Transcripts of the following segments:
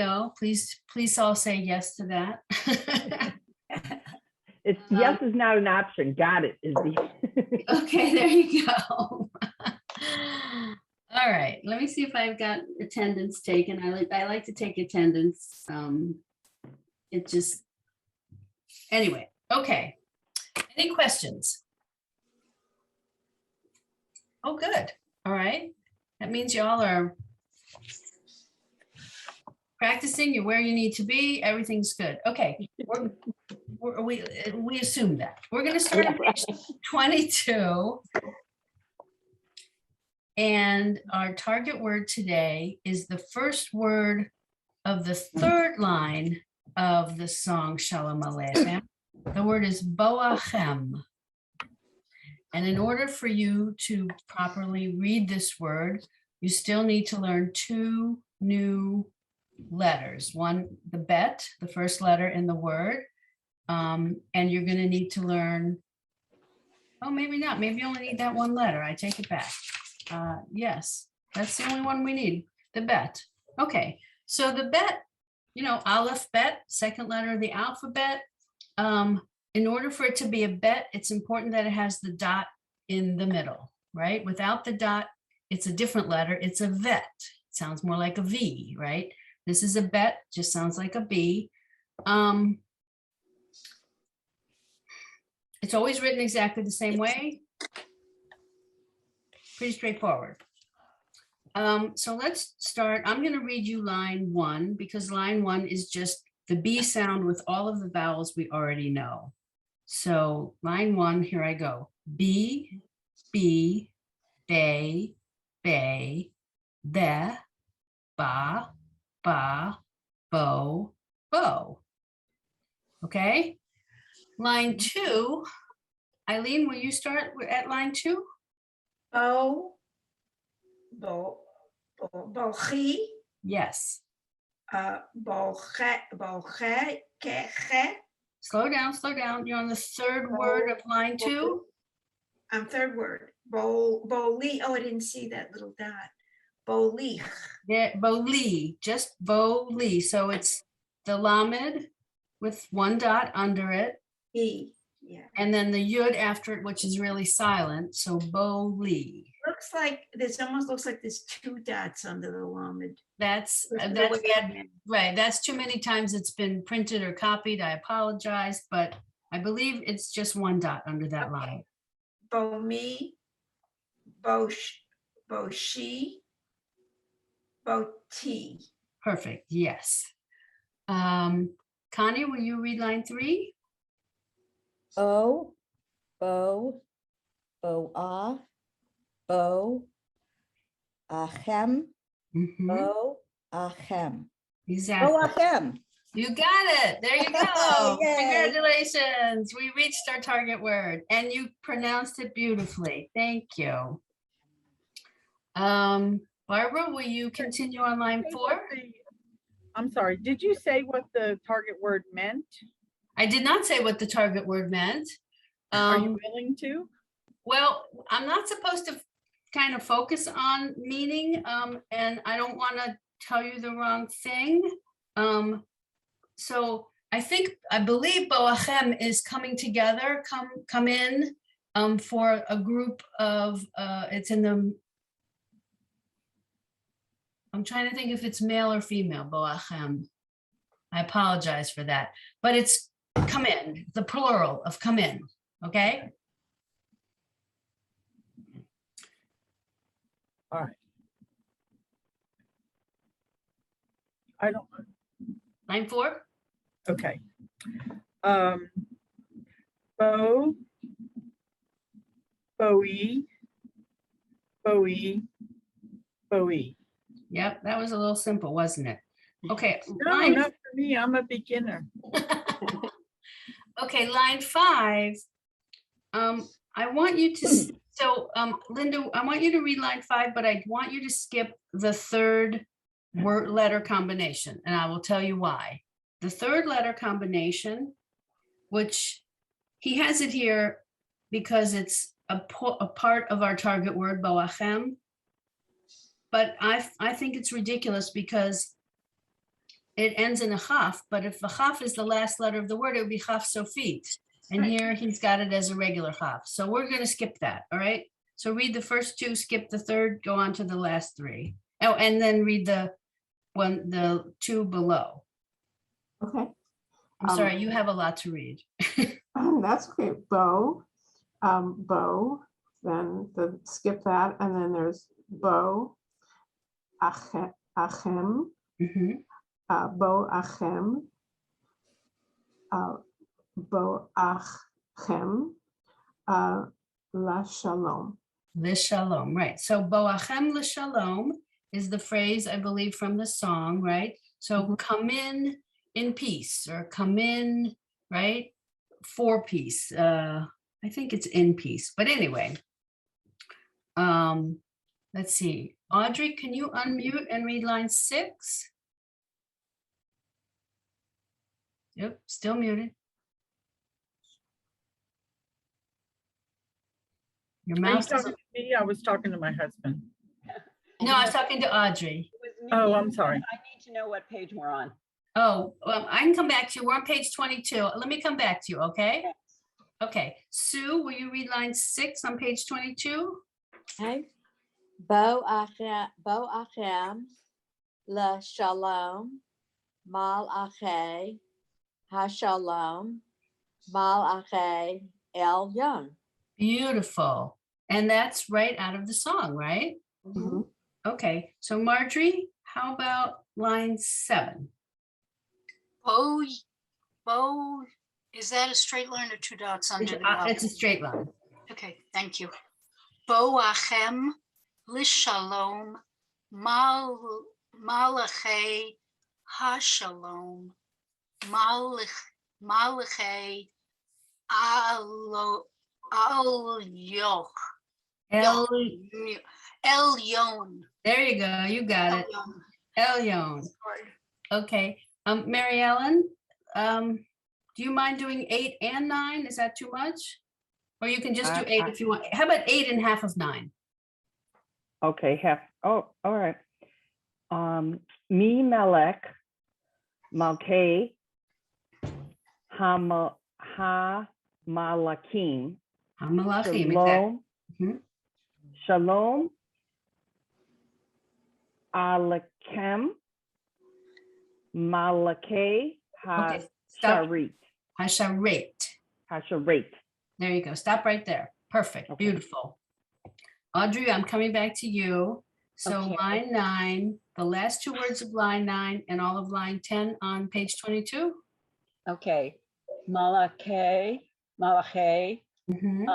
go. Please all say yes to that. It's yes is not an option. Got it. Is the Okay, there you go. All right, let me see if I've got attendance taken. I like to take attendance. It just, anyway, okay. Any questions? Oh, good. All right. That means y'all are practicing, you're where you need to be, everything's good. Okay, we assume that. We're gonna start on page 22. And our target word today is the first word of the third line of the song Shalom Aleichem. The word is boachem. And in order for you to properly read this word, you still need to learn two new letters. One, the bet, the first letter in the word. And you're going to need to learn, oh, maybe not. Maybe you only need that one letter. I take it back. Yes, that's the only one we need, the bet. Okay, so the bet, you know, Aleph bet, second letter of the alphabet. In order for it to be a bet, it's important that it has the dot in the middle, right? Without the dot, it's a different letter. It's a vet. It sounds more like a V, right? This is a bet, just sounds like a B. It's always written exactly the same way. Pretty straightforward. So let's start. I'm going to read you line 1 because line 1 is just the B sound with all of the vowels we already know. So line 1, here I go. B, B, bay, bay, be, ba, ba, bo, bo. Okay. Line 2, Eileen, will you start at line 2? Bo, bochi, Yes. boche, keche. Slow down, slow down. You're on the third word of line 2. Third word. Boli. Oh, I didn't see that little dot. Boli. Yeah, boli, just boli. So it's the lamed with one dot under it. E. Yeah. And then the yud after it, which is really silent. So boli. Looks like this almost looks like there's 2 dots under the lamed. That's bad, right. That's too many times it's been printed or copied. I apologize, but I believe it's just one dot under that line. Bomi, boshi, boti. Perfect. Yes. Connie, will you read line 3? O, bo, boa, bo, achem, bo, achem. Exactly. Bo, achem. You got it. There you go. Yay. Congratulations. We reached our target word and you pronounced it beautifully. Thank you. Barbara, will you continue on line 4? I'm sorry. Did you say what the target word meant? I did not say what the target word meant. Are you willing to? Well, I'm not supposed to kind of focus on meaning, and I don't want to tell you the wrong thing. So I believe Boachem is coming together, come in for a group of, it's in the, I'm trying to think if it's male or female, Boachem. I apologize for that, but it's come in, the plural of come in, okay? All right. I don't. Line 4? Okay. Bo, boe, boe, boe. Yep, that was a little simple, wasn't it? Okay. No, not for me. I'm a beginner. Okay, line 5. I want you to, so Linda, I want you to read line 5, but I want you to skip the third word letter combination, and I will tell you why. The third letter combination, which he has it here because it's a part of our target word, boachem, but I think it's ridiculous because it ends in a chaf, but if the chaf is the last letter of the word, it would be chaf sofit. And Right. here he's got it as a regular chaf. So we're going to skip that. All right. So read the first two, skip the third, go on to the last three. Oh, and then read the two below. Okay. I'm sorry, you have a lot to read. That's okay. Bow, bow, then skip that, and then there's bow, achem, Mhm. bow achem, bow achem, la shalom. L'shalom, right. So Boachem l'shalom is the phrase, I believe, from the song, right? So Mhm. come in peace, or come in, right? For peace. I think it's in peace, but anyway. Let's see. Audrey, can you unmute and read line 6? Yep, still muted. Your Are you mouse talking doesn't. to me? I was talking to my husband. No, I was talking to Audrey. It was me. Oh, I'm sorry. I need to know what page we're on. Oh, I can come back to you. We're on page 22. Let me come back to you, okay? Okay, Sue, will you read line 6 on page 22? Okay. Bo achem la shalom mal ache hashalom mal ache el yon. Beautiful. And that's right out of the song, right? Mhm. Okay, so Marjorie, how about line 7? Bo, is that a straight line or 2 dots under the vowel? It's a straight line. Okay, thank you. Bo achem lishalom malache hashalom malache al elyon. There you go, you got it. Elyon. Okay, Mary Ellen, do you mind doing 8 and 9? Is that too much? Or you can just do 8 if you want. How about 8 and half of 9? Okay, all right. Mi melech malkei ha malakim. Hamalachim, exactly. Shalom. Mhm. Shalom. Alekem. Malakei Okay, stop. ha-sharit. Hasharet. Ha-sharit. There you go. Stop right there. Perfect. Okay. Beautiful. Audrey, I'm coming back to you. So Okay. line 9, the last 2 words of line 9 and all of line 10 on page 22. Okay. Malache, Mhm.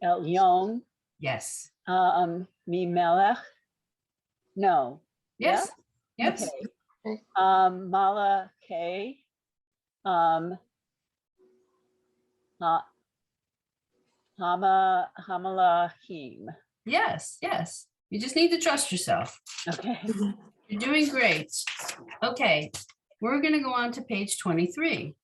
Elyon, Yes. Mi melech. No. Yes. Yes. Okay. Malache, Hamalachim. Yes. Yes. You just need to trust yourself. Okay. You're doing great. Okay. We're going to go on to page 23.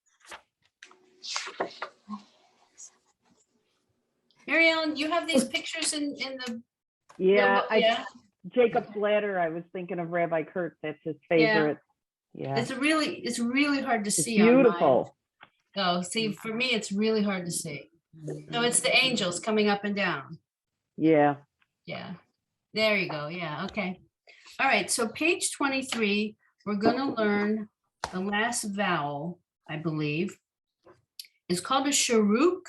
Mary Ellen, you have these pictures in the Yeah, yeah. Jacob's ladder. I was thinking of Rabbi Kurt. That's his Yeah. favorite. Yeah. It's really hard to It's see. On mine. beautiful. Oh, see, for me, it's really hard to see. So it's the angels coming up and down. Yeah. Yeah. There you go. Yeah. Okay. All right. So page 23, we're going to learn the last vowel, I believe, is called a sharuk.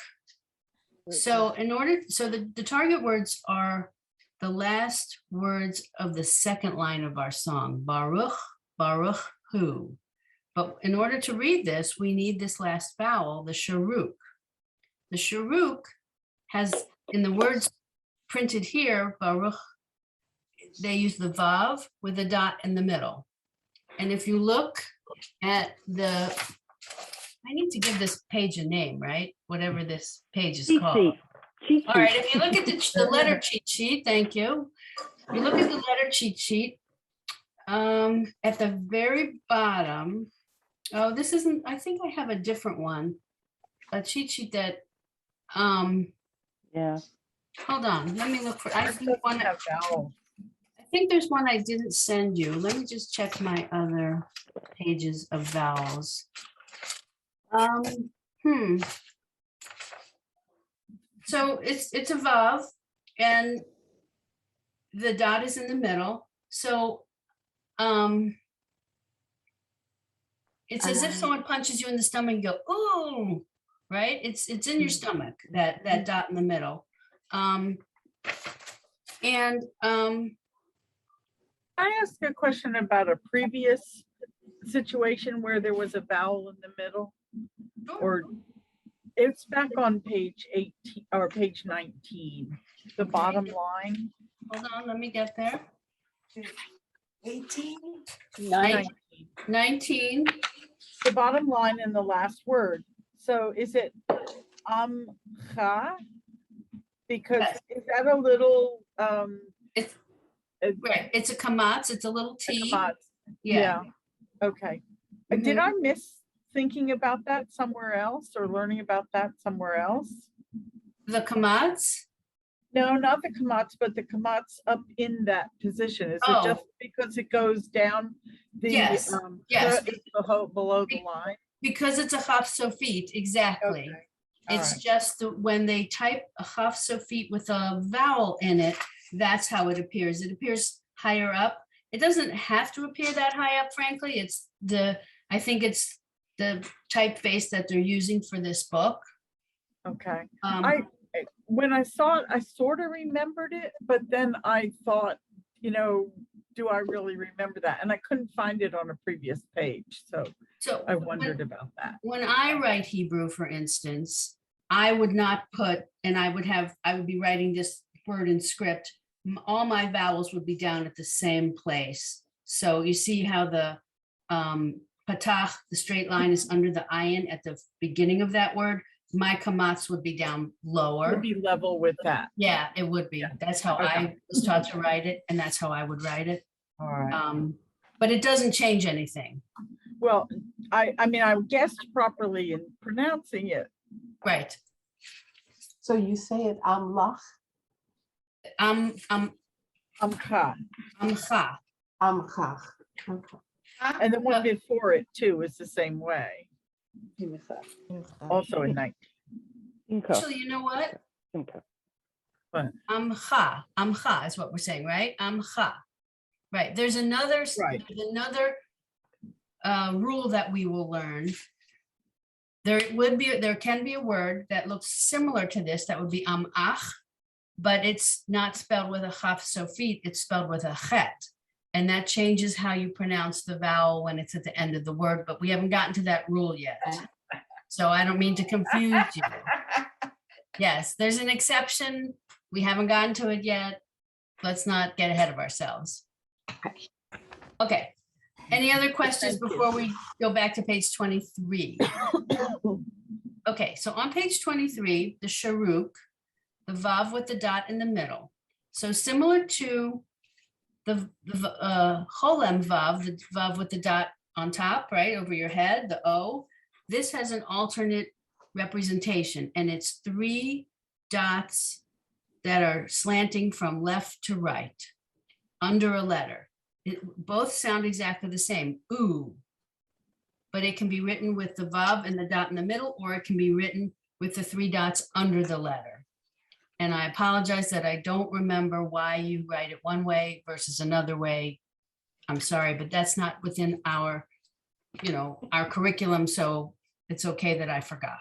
So the target words are the last words of the second line of our song, Baruch, Baruch Hu. But in order to read this, we need this last vowel, the sharuk. The sharuk has, in the words printed here, Baruch, they use the vav with a dot in the middle. And if you look at I need to give this page a name, right? Whatever this page is Cheat called. sheet. Cheat All right, sheet. if you look at the letter cheat sheet, thank you. If you look at the letter cheat sheet, at the very bottom, oh, this isn't, I think I have a different one. A cheat sheet that, Yeah. hold on, let me look for, I Ours think doesn't one, have vowels. think there's one I didn't send you. Let me just check my other pages of vowels. So it's a vav, and the dot is in the middle. So it's as if someone punches you in the stomach and you go, ooh, right? It's in your stomach, that dot in the middle. I ask a question about a previous situation where there was a vowel in the middle? Or it's back on page 18 or page 19, the bottom line. Hold on, let me get there. 18. 19. The bottom line in the last word. So is it cha? Because Yes. is that a little It's a right. It's a kamatz. It's a little T. kamatz? Yeah. Okay. Did I miss thinking about that somewhere else or learning about that somewhere else? The kamatz. No, not the kamatz, but the kamatz up in that position. Is it Oh. just because it goes down the Yes, yes. below the line? Because it's a chaf sofit, exactly. Okay. All It's right. just when they type a chaf sofit with a vowel in it, that's how it appears. It appears higher up. It doesn't have to appear that high up, frankly. I think it's the typeface that they're using for this book. Okay. Um, When I saw it, I sort of remembered it, but then I thought, do I really remember that? And I couldn't find it on a previous page. So so I wondered about that. when I write Hebrew, for instance, I would not put, and I would be writing this word in script. All my vowels would be down at the same place. So you see how the patach, the straight line, is under the ayin at the beginning of that word. My kamatz would be down lower. Would be level with that. Yeah, it would be. That's how Okay. I was taught to write it, and that's how I would write it. All right. But it doesn't change anything. Well, I mean, I guessed properly in pronouncing it. Right. So you say it amlach, Amcha. Amcha. amchach. Okay. And the one before it too is the same way. Also in 19. Actually, you know what? What? Amcha is what we're saying, right? Amcha. Right. There's another Right. rule that we will learn. There can be a word that looks similar to this. That would be amach, but it's not spelled with a chaf sofit. It's spelled with a chet, and that changes how you pronounce the vowel when it's at the end of the word. But we haven't gotten to that rule yet, so I don't mean to confuse you. Yes, there's an exception. We haven't gotten to it yet. Let's not get ahead of ourselves. Okay. Any other questions before we go back to page 23? Okay, so on page 23, the sharuk, the vav with the dot in the middle. So similar to the cholem vav, the vav with the dot on top, right, over your head, the O, this has an alternate representation, and it's 3 dots that are slanting from left to right under a letter. Both sound exactly the same, ooh, but it can be written with the vav and the dot in the middle, or it can be written with the 3 dots under the letter. And I apologize that I don't remember why you write it one way versus another way. I'm sorry, but that's not within our curriculum, so it's okay that I forgot.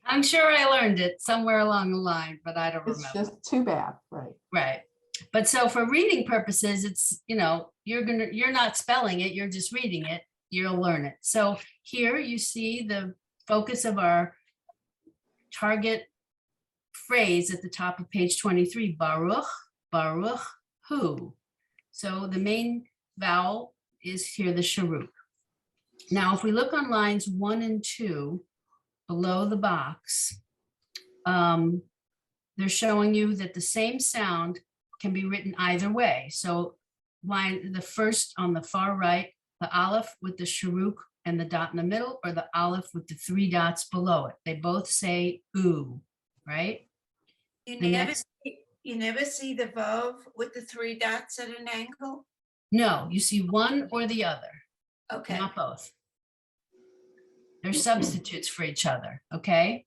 I'm sure I learned it somewhere along the line, but I don't It's remember. just too bad, right? Right. But so for reading purposes, it's, you're not spelling it, you're just reading it, you'll learn it. So here you see the focus of our target phrase at the top of page 23, Baruch, Baruch, Hu. So the main vowel is here, the sharuk. Now, if we look on lines 1 and 2 below the box, they're showing you that the same sound can be written either way. So the first on the far right, the aleph with the sharuk and the dot in the middle, or the aleph with the 3 dots below it. They both say ooh, right? You The never, next, You never see the vav with the 3 dots at an angle? No, you see one or the other, Okay, not both. They're substitutes for each other, okay?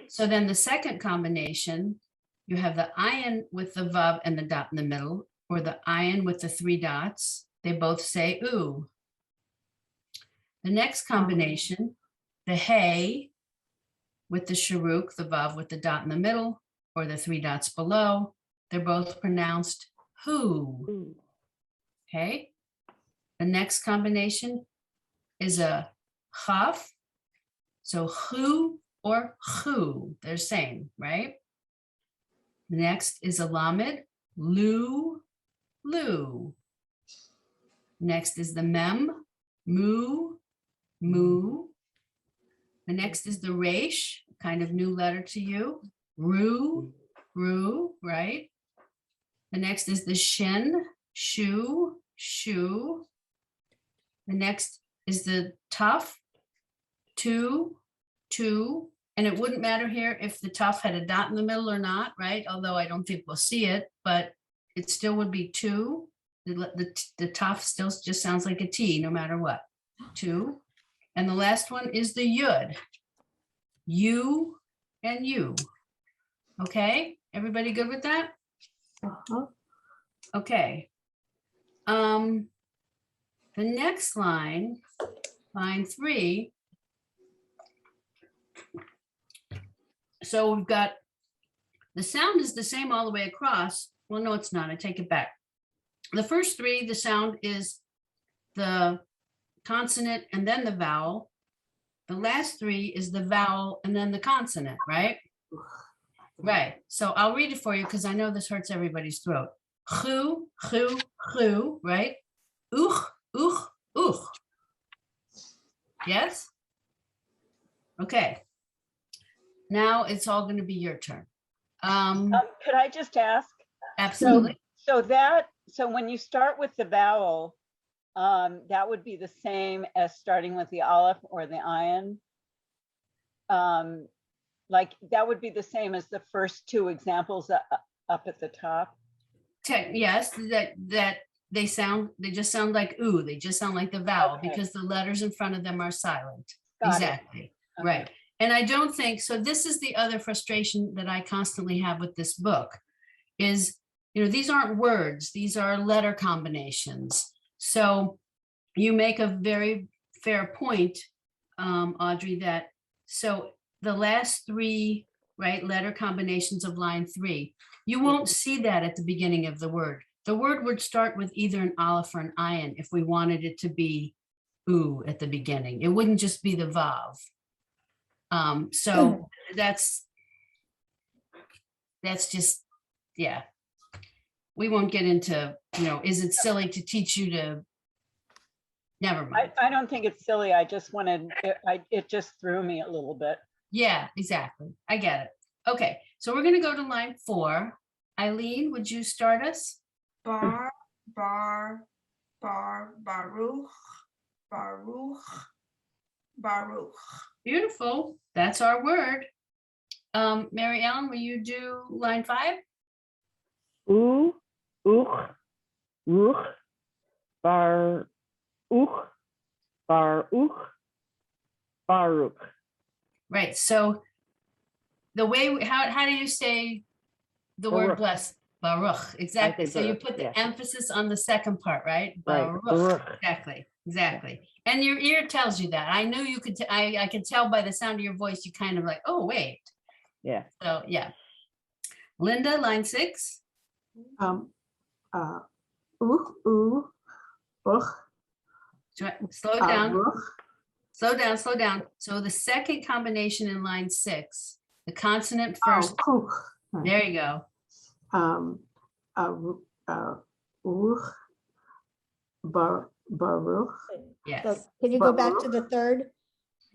So then the second combination, you have the ayin with the vav and the dot in the middle, or the ayin with the 3 dots. They both say ooh. The next combination, the hey with the sharuk, the vav with the dot in the middle, or the 3 dots below, they're both pronounced who. Okay. The next combination is a chaf. So who or who, they're same, right? The next is a lamed, lu, lu. Next is the mem, mu, mu. The next is the resh, kind of new letter to you, ru, ru, right? The next is the shin, shu, shu. The next is the tuf, two, two. And it wouldn't matter here if the tuf had a dot in the middle or not, right? Although I don't think we'll see it, but it still would be two. The tuf still just sounds like a T no matter what, two. And the last one is the yud, you and you. Okay, everybody good with that? Uh-huh. Okay. The next line, line 3. So we've got, the sound is the same all the way across. Well, no, it's not. I take it back. The first 3, the sound is the consonant and then the vowel. The last 3 is the vowel and then the consonant, right? Right. So I'll read it for you because I know this hurts everybody's throat. Chu, chu, chu, right? Uch, uch, uch. Yes? Okay. Now it's all going to be your turn. Could I just ask? Absolutely. So when you start with the vowel, that would be the same as starting with the aleph or the ayin. Like that would be the same as the first 2 examples up at the top. Yes, that they just sound like ooh, they just sound like the vowel Okay. because the letters in front of them are silent. Got it. Exactly. Okay. Right. And I don't think, so this is the other frustration that I constantly have with this book is, these aren't words, these are letter combinations. So you make a very fair point, Audrey, that so the last 3, right, letter combinations of line 3, you won't see that at the beginning of the word. The word would start with either an aleph or an ayin if we wanted it to be ooh at the beginning. It wouldn't just be the vav. So that's just, yeah. We won't get into, is it silly to teach you to, never mind. I don't think it's silly. I just wanted, it just threw me a little bit. Yeah, exactly. I get it. Okay, so we're going to go to line 4. Eileen, would you start us? bar, bar, bar, baruch, baruch, baruch. Beautiful. That's our word. Mary Ellen, will you do line 5? U, uch, ruch, bar, uch, baruch. Right. So the way, how do you say the word Baruch. bless? Baruch. Exactly. say So you Baruch, put the yeah. emphasis on the second part, right? Right, Baruch. Baruch. Exactly. Exactly. And your ear tells you that. I knew you could, I could tell by the sound of your voice, you kind of like, oh, wait. Yeah. So, yeah. Linda, line 6. Uch, Slow down. ruch, Slow down, slow down. So the second combination in line 6, the consonant first. kuch. There you go. Ruch, baruch, Yes. So can you go back to Baruch. the third?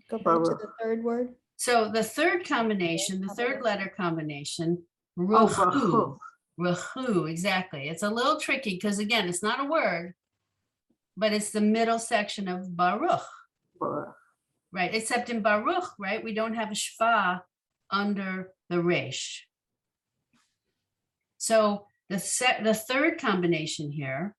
Go back to Baruch. the third word? So the third combination, the third letter combination, oh, ruchu, baruch. ruchu, exactly. It's a little tricky because again, it's not a word, but it's the middle section of baruch, Baruch. right? Except in baruch, right? We don't have a shva under the resh. So the third combination here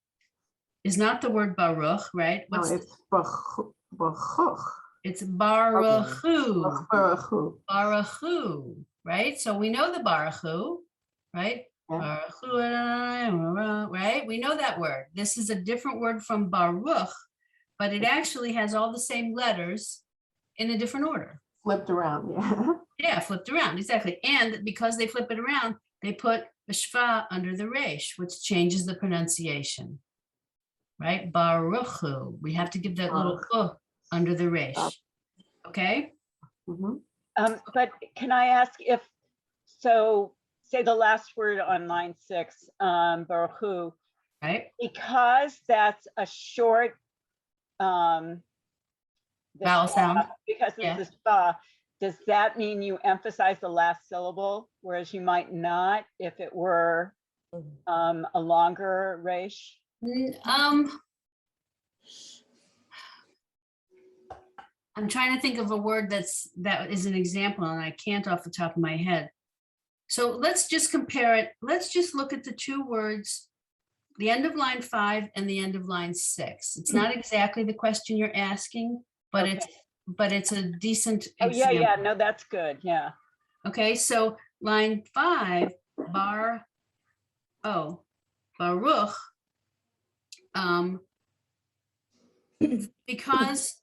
is not the word Baruch, right? No, What's it's Baruch. it's Baruchu. Baruch. Baruchu, right? So we know the Baruchu, right? Yeah. Baruchu, right? We know that word. This is a different word from Baruch, but it actually has all the same letters in a different order. Flipped around, yeah. Yeah, flipped around, exactly. And because they flip it around, they put the shva under the resh, which changes the pronunciation, right? Baruchu. We have to give that little under the resh. Okay? Mhm. But can I ask if, so say the last word on line 6, Baruch Hu, Right? because that's a short the Vowel shva, sound. because Yeah. it's the shva, does that mean you emphasize the last syllable, whereas you might not if it were a longer resh? I'm trying to think of a word that is an example, and I can't off the top of my head. So let's just compare it. Let's just look at the two words, the end of line 5 and the end of line 6. It's not exactly the question you're asking, but Okay. it's a decent Oh, example. yeah, no, that's good, yeah. Okay, so line 5, Baruch, because,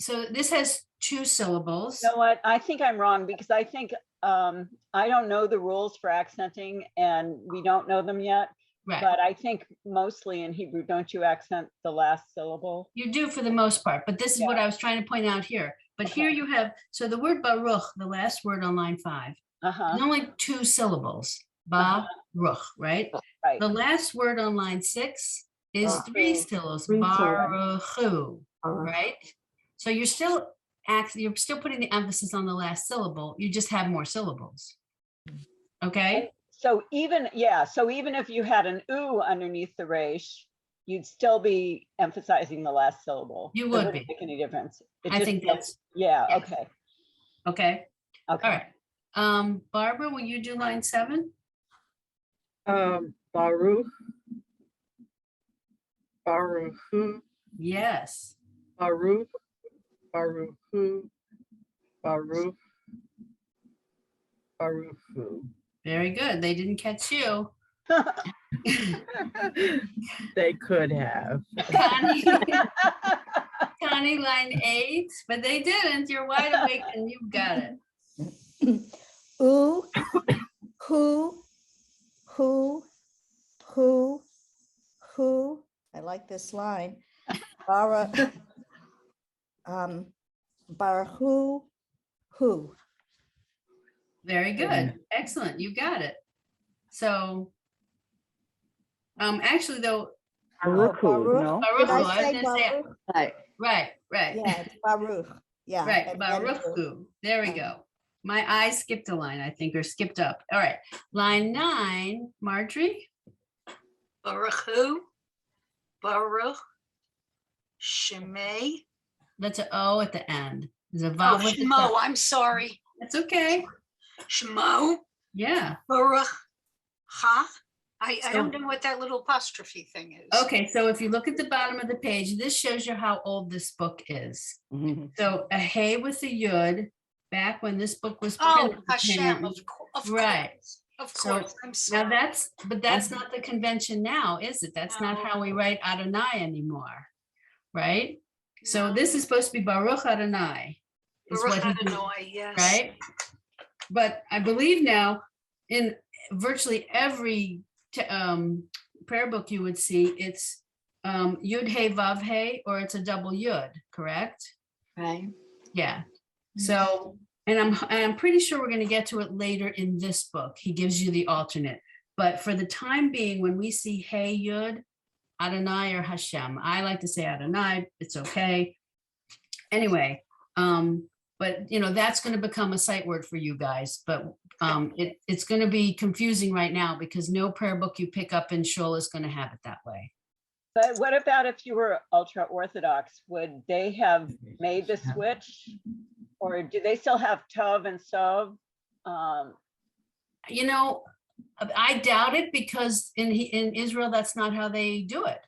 so this has 2 syllables. You know what? I think I'm wrong because I think I don't know the rules for accenting and we don't know them yet. Right. But I think mostly in Hebrew, don't you accent the last syllable? You do for the most part, but this is what I was trying to point out here. But here you have, so the word Baruch, the last word on line 5, is only 2 syllables. Baruch, right? Right. The last word on line 6 is 3 syllables. Baruchu, right? So you're still putting the emphasis on the last syllable. You just have more syllables. Okay. And so even if you had an U underneath the resh, you'd still be emphasizing the last syllable. You It would wouldn't be. make any difference. I think that's, yeah. yes. Okay. Okay. Okay. All right. Barbara, will you do line 7? Baruch. Baruchu. Yes. Baruch. Baruchu. Baruch. Baruchu. Very good. They didn't catch you. They could have. Connie, line 8, but they didn't. You're wide awake and you got it. Ooh, who. I like this line. Baruch, who. Very good. Excellent. You got it. So, actually though, Baruch, no? Did I was say gonna say- Baruch? right. Yeah, it's Baruch. Yeah. Right, at the end of it. Baruchu. There we go. My eyes skipped a line, I think, or skipped up. All right, line 9, Marjorie. Baruch Hu, Baruch, Shemay. That's an O at the end. There's a Oh, vowel at the Shemo, top. I'm sorry. That's okay. Shemo, Yeah. Baruch, Ha. I So- don't know what that little apostrophe thing is. Okay, so if you look at the bottom of the page, this shows you how old this book is. So a hey with a yud, back when this book was Oh, printed. Hashem, apparently. of Right. course. Of So, course, I'm sorry. Now that's not the convention now, is it? That's not No. how we write Adonai anymore, right? So No. this is supposed to be Baruch Adonai. is Baruch what he did, Adonai, yes. right? But I believe now in virtually every prayer book you would see, it's Yud Hey Vav Hey, or it's a double Yud, correct? Right. Yeah. So, and I'm pretty sure we're going to get to it later in this book. He gives you the alternate. But for the time being, when we see Hey Yud, Adonai or Hashem, I like to say Adonai. It's okay. Anyway, but you know that's going to become a sight word for you guys. But it's going to be confusing right now because no prayer book you pick up in Shul is going to have it that way. But what about if you were ultra Orthodox? Would they have made the switch? Or do they still have Tov and Sov? You know, I doubt it because in Israel, that's not how they do it.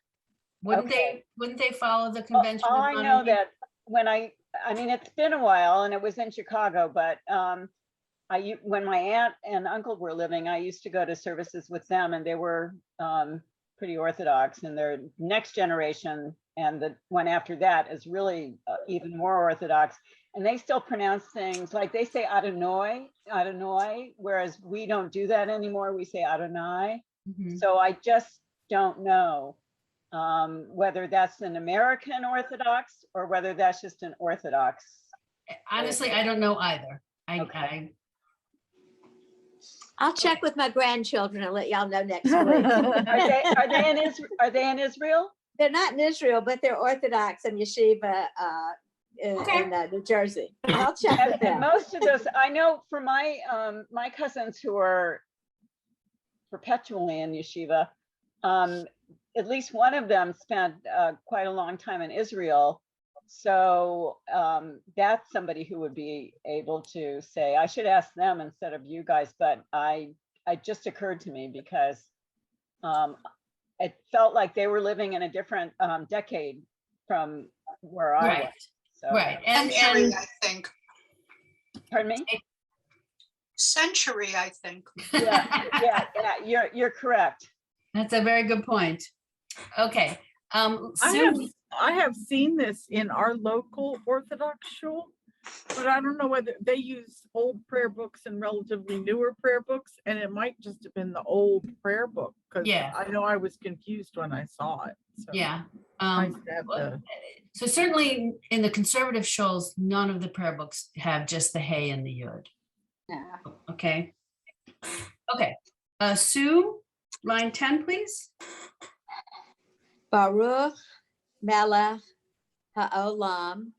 Okay. Wouldn't they follow the Well, convention? all of I know monarchy? that when I mean, it's been a while and it was in Chicago, but when my aunt and uncle were living, I used to go to services with them and they were pretty Orthodox, and their next generation and the one after that is really even more Orthodox. And they still pronounce things like they say Adonai, whereas we don't do that anymore. We say Adonai. Mhm. So I just don't know whether that's an American Orthodox or whether that's just an Orthodox. Honestly, I don't know either. Okay. I'll check with my grandchildren and let y'all know next week. Are they in Israel? They're not in Israel, but they're Orthodox and yeshiva in New Jersey. I'll check with And them. most of those, I know for my my cousins who are perpetually in yeshiva, at least one of them spent quite a long time in Israel. So that's somebody who would be able to say, I should ask them instead of you guys, but it just occurred to me because it felt like they were living in a different decade from where I was. Right, So, right. Century, I think. pardon me? Century, I think. Yeah, you're correct. That's a very good point. Okay. Sue, I have seen this in our local Orthodox shul, but I don't know whether they use old prayer books and relatively newer prayer books, and it might just have been the old prayer book, because Yeah. I know I was confused when I saw it. So yeah. nice to have the, So certainly in the conservative shows, none of the prayer books have just the hey and the yud. Okay. Okay. Sue, line 10, please. Baruch Melech Ha'olam,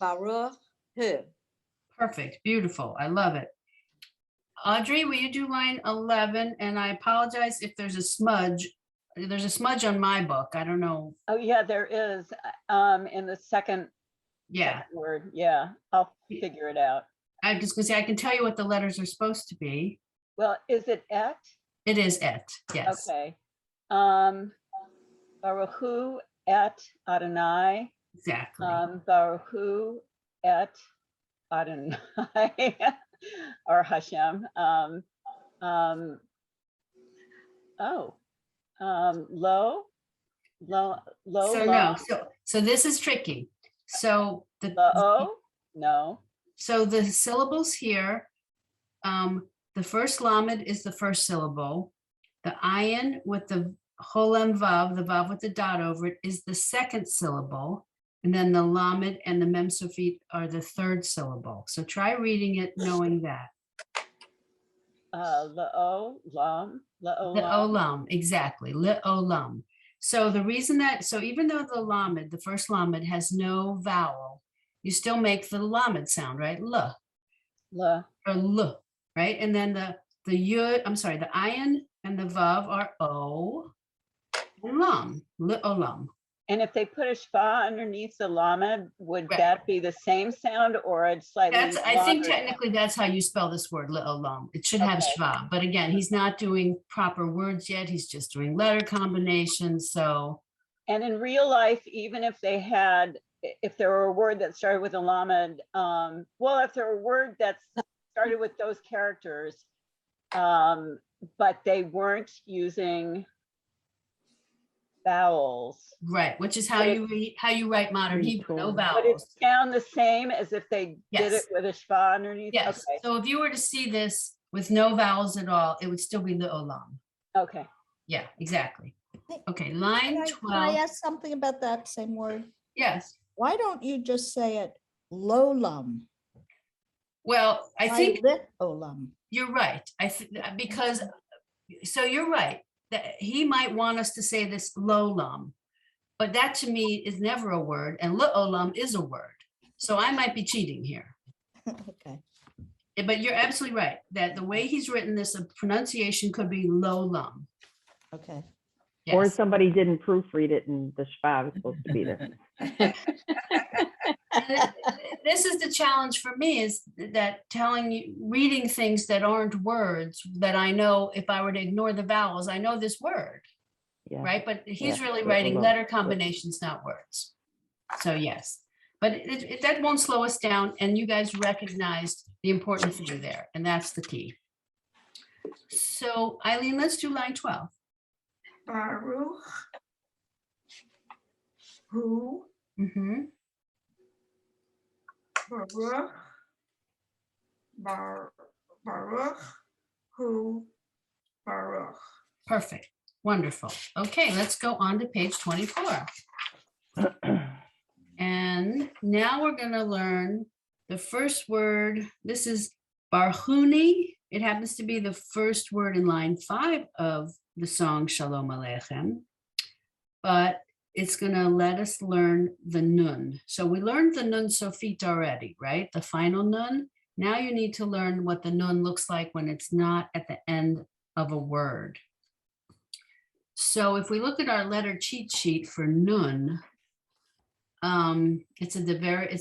Baruch Hu. Perfect. Beautiful. I love it. Audrey, will you do line 11? And I apologize if there's a smudge. There's a smudge on my book. I don't know. Oh yeah, there is in the second Yeah. word. Yeah, I'll figure it out. I'm just gonna say, I can tell you what the letters are supposed to be. Well, is it et? It is et, yes. Okay. Baruch Hu et Adonai. Exactly. Baruch Hu et Adonai or Hashem. Lo. So no, so this is tricky. So No. So the syllables here, the first lamed is the first syllable. The ayin with the holem vav, the vav with the dot over it, is the second syllable. And then the lamed and the mem sofit are the third syllable. So try reading it knowing that. Le'olam. The olam, exactly, le'olam. So the reason that, so even though the lamed, the first lamed has no vowel, you still make the lamed sound, right? L. Or l, right? And then the yud, I'm sorry, the ayin and the vav are o and lam, le'olam. And if they put a shva underneath the lamed, would Right. that be the same sound or a slightly That's, I think longer technically that's how you spell this word, le'olam. It should have Okay. shva, but again, he's not doing proper words yet. He's just doing letter combinations, so. And in real life, even if they had, if there were a word that started with a lamed, well, if there were a word that started with those characters, but they weren't using vowels, Right, which is how you read, how you write modern Hebrew, no would it vowels. sound the same as if they did it Yes. with a shva underneath? Yes, Okay. so if you were to see this with no vowels at all, it would still be the olam. Okay. Yeah, exactly. Okay, Can line I 12, ask something about that same word? yes. Why don't you just say it lolum? Well, I Why think lit olam? you're right. Because, so you're right, that he might want us to say this lolam, but that to me is never a word, and le'olam is a word. So I might be cheating here. Okay. But you're absolutely right, that the way he's written this, a pronunciation could be lolam. Okay. Or Yes. somebody didn't proofread it and the shva was supposed to be there. This is the challenge for me, is that telling you, reading things that aren't words that I know, if I were to ignore the vowels, I know this word, Yeah. right? But he's Yeah, really but writing hold on. letter combinations, not words. So yes, but that won't slow us down, and you guys recognized the important thing there, and that's the key. So Eileen, let's do line 12. Baruch. Who, Mhm. Baruch. Baruch. Who, Baruch. Perfect, wonderful. Okay, let's go on to page 24. And now we're going to learn the first word. This is Barhuni. It happens to be the first word in line 5 of the song Shalom Aleichem, but it's going to let us learn the nun. So we learned the nun sofit already, right? The final nun. Now you need to learn what the nun looks like when it's not at the end of a word. So if we look at our letter cheat sheet for nun, it's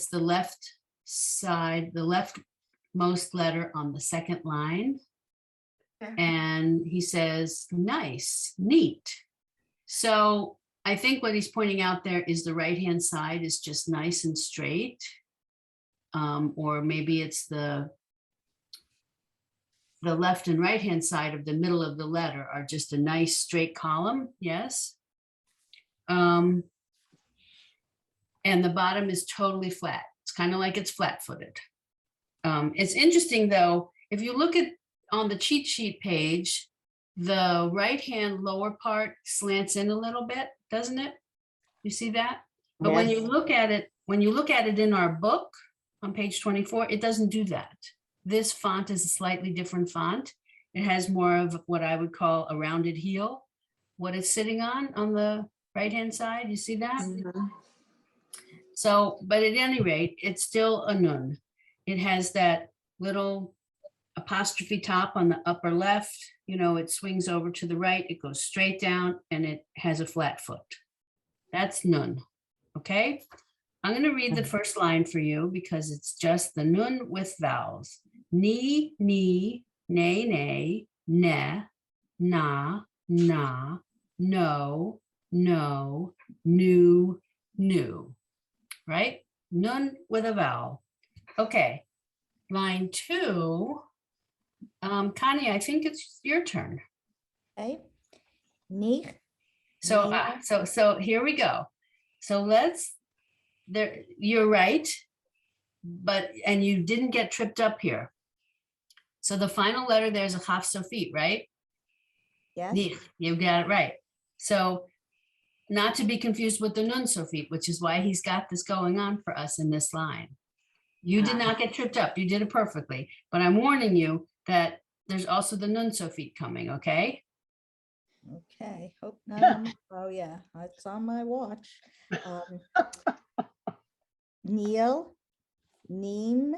the left side, the leftmost letter on the second line. Okay. And he says, nice, neat. So I think what he's pointing out there is the right-hand side is just nice and straight. Or maybe it's the left and right-hand side of the middle of the letter are just a nice straight column, yes. And the bottom is totally flat. It's kind of like it's flat-footed. It's interesting though, if you look at on the cheat sheet page, the right-hand lower part slants in a little bit, doesn't it? You see that? But when you Yes. look at it in our book on page 24, it doesn't do that. This font is a slightly different font. It has more of what I would call a rounded heel. What it's sitting on the right-hand side, you see that? Mhm. So, but at any rate, it's still a nun. It has that little apostrophe top on the upper left, you know, it swings over to the right, it goes straight down, and it has a flat foot. That's nun, okay? I'm going to read the first line for you because it's just the nun with vowels. Ni, ni, nay, nay, ne, na, na, no, no, nu, nu, right? Nun with a vowel. Okay, line 2. Connie, I think it's your turn. Okay. Nich, So, Nina. so here we go. So you're right, and you didn't get tripped up here. So the final letter there's a chaf sofit, right? Yes. Nich, you got it right. So not to be confused with the nun sofit, which is why he's got this going on for us in this line. You did not get tripped up. You did it perfectly. But I'm warning you that there's also the nun sofit coming, okay? Okay. Hope not. Oh yeah, it's on my watch. Neil, Neem,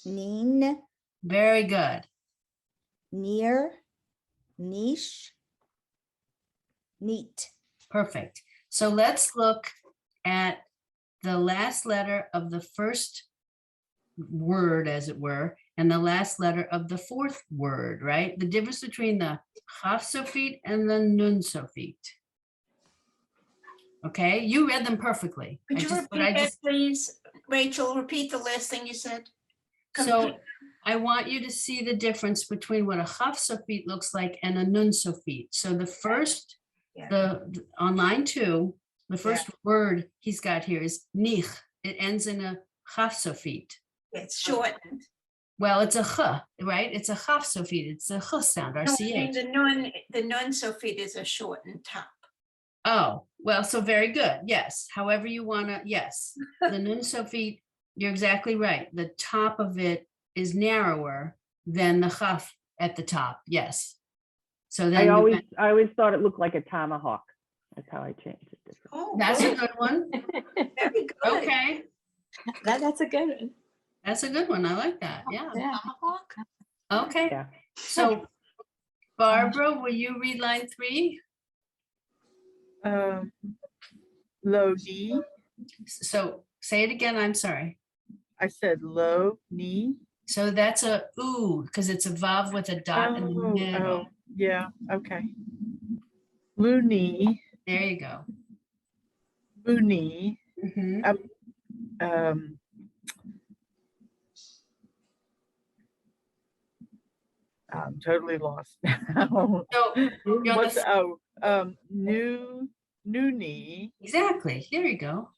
Neen, Very good. Near, Niche, Neat. Perfect. So let's look at the last letter of the first word, as it were, and the last letter of the fourth word, right? The difference between the chaf sofit and the nun sofit. Okay, you read them perfectly. Could you repeat that, please? Rachel, repeat the last thing you said. So I want you to see the difference between what a chaf sofit looks like and a nun sofit. So the first, on line 2, the first word he's got here is nich. It ends in a chaf sofit. It's shortened. Well, it's a ch, right? It's a chaf sofit. It's a ch sound, No, I RCH. mean, the nun sofit is a shortened top. Oh, well, so very good. Yes. However you want to, yes. The nun sofit, you're exactly right. The top of it is narrower than the chaf at the top. Yes. So then I always thought it looked like a tomahawk. That's how I changed it. Oh, that's a good one. very good. Okay. That's a good one. That's a good one. I like that. Yeah. Yeah. Okay. Yeah. So Barbara, will you read line 3? Lo ni. So say it again, I'm sorry. I said lo ni. So that's a ooh, because it's a vav with a dot in the middle. Yeah, okay. Luni, There you go. Luni. Mhm. I'm totally lost now. So you're on What's the, Nuni. exactly. There you go.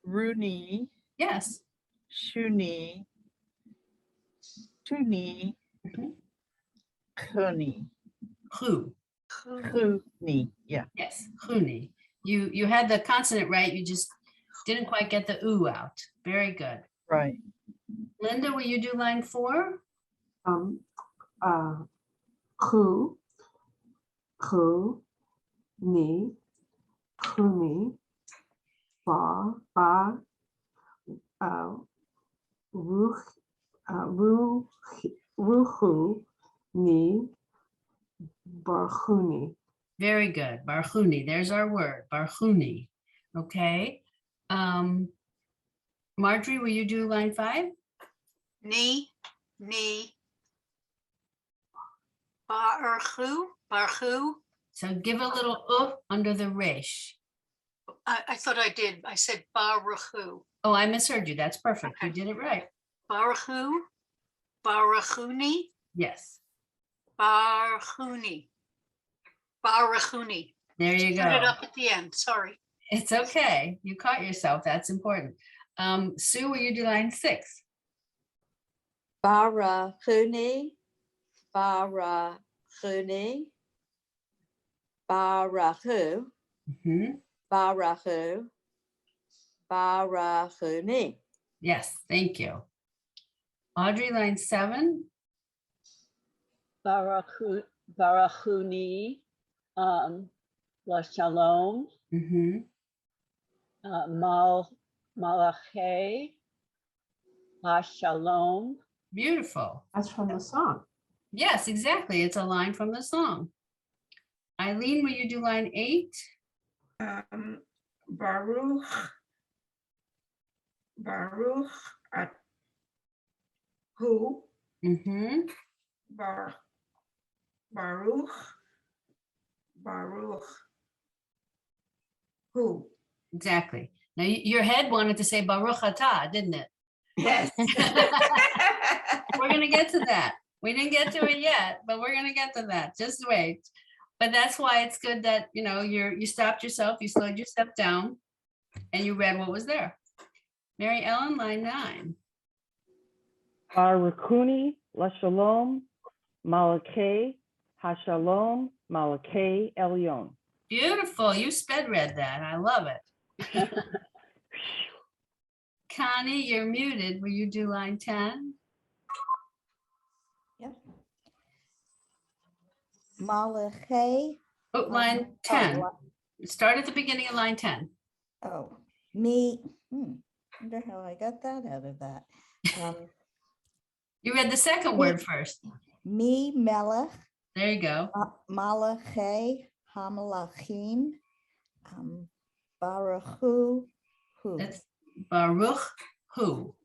Rooney, Yes. Shuni, Tuni, Mhm. Kuni, Hu. Kuni. Yeah, Yes. Huni. You had the consonant right. You just didn't quite get the ooh out. Very good. right. Linda, will you do line 4? Ku, ku, ni, kuni, ba, ruh, ruhu, ni, barhuni. Very good. Barhuni. There's our word. Barhuni. Okay. Marjorie, will you do line 5? Ni, barhu. So give a little under the resh. I thought I did. I said baruchu. Oh, I misheard you. That's perfect. You Okay. did it right. Baruchu, barachuni, Yes. barachuni, barachuni. There you Put it go. up at the end. Sorry. It's okay. You caught yourself. That's important. Sue, will you do line 6? Barachuni, barachuni, barachu, Mhm. barachu, barachuni. Yes, thank you. Audrey, line 7. Barachuni, la shalom, Mhm. malache, la shalom. Beautiful. That's from the song. Yes, exactly. It's a line from the song. Eileen, will you do line 8? Baruch, at who, Mm-hmm. Baruch, who. Exactly. Now your head wanted to say Baruch Atah, didn't it? Yes. We're gonna get to that. We didn't get to it yet, but we're gonna get to that. Just wait. But that's why it's good that you stopped yourself, you slowed yourself down, and you read what was there. Mary Ellen, line 9. Barakuni, la shalom, malache, hashalom, malache, elyon. Beautiful. You sped read that. I love it. Connie, you're muted. Will you do line 10? Yep. Malachi. Oh, line 10. Oh, Start at the beginning of line 10. oh, me. Wonder how I got that out of that. You read the second word first. Me melech. There you go. Malachi hamalachim. Baruchu hu. That's Baruch Hu.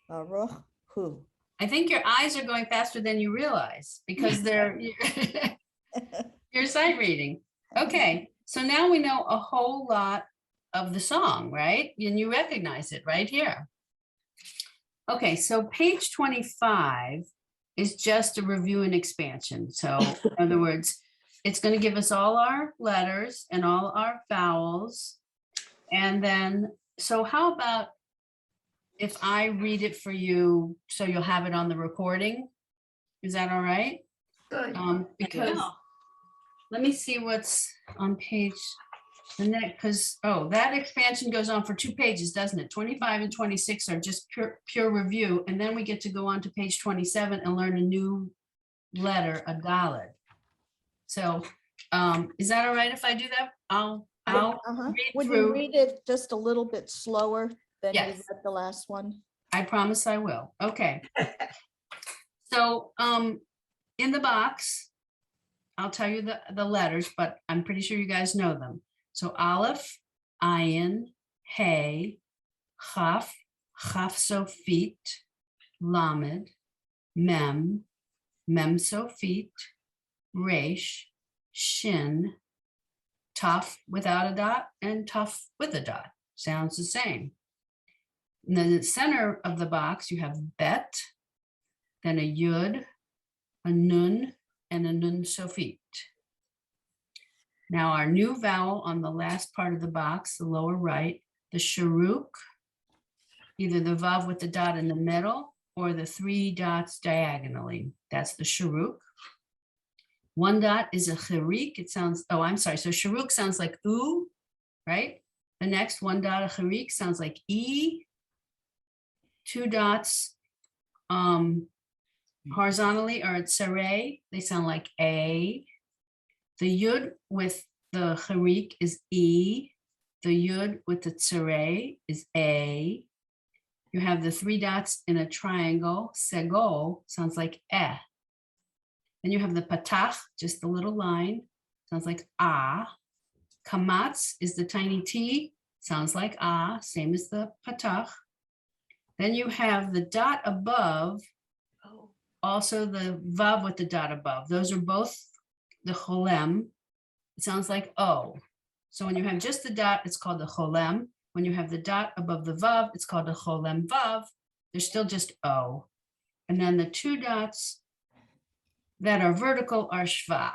Baruch hu. I think your eyes are going faster than you realize because they're you're sight reading. Okay, so now we know a whole lot of the song, right? And you recognize it right here. Okay, so page 25 is just a review and expansion. So in other words, it's going to give us all our letters and all our vowels. And then, so how about if I read it for you, so you'll have it on the recording? Is that all right? Good. Because Yeah. let me see what's on page, the next, because, that expansion goes on for 2 pages, doesn't it? 25 and 26 are just pure review. And then we get to go on to page 27 and learn a new letter, a dalet. So is that all right if I do that? I'll read Would through. you read it just a little bit slower than you Yes. read the last one? I promise I will. Okay. So in the box, I'll tell you the letters, but I'm pretty sure you guys know them. So Aleph, Ayin, Hey, Chaf, Chaf Sofit, Lamed, Mem, Mem Sofit, Resh, Shin, Taf without a dot, and Taf with a dot. Sounds the same. In the center of the box, you have Bet, then a Yud, a Nun, and a Nun Sofit. Now our new vowel on the last part of the box, the lower right, the Sharuk, either the Vav with the dot in the middle or the 3 dots diagonally. That's the Sharuk. 1 dot is a Chirik. It sounds, oh, I'm sorry. So Sharuk sounds like oo, right? The next 1 dot of Chirik sounds like E. 2 dots horizontally are Tsare. They sound like A. The Yud with the Chirik is E. The Yud with the Tsare is A. You have the 3 dots in a triangle. Sego sounds like Eh. Then you have the Patach, just the little line. Sounds like Ah. Kamatz is the tiny T. Sounds like Ah, same as the Patach. Then you have the dot above, also the Vav with the dot above. Those are both the Cholem. It sounds like O. So when you have just the dot, it's called the Cholem. When you have the dot above the Vav, it's called the Cholem Vav. They're still just O. And then the 2 dots that are vertical are Shva.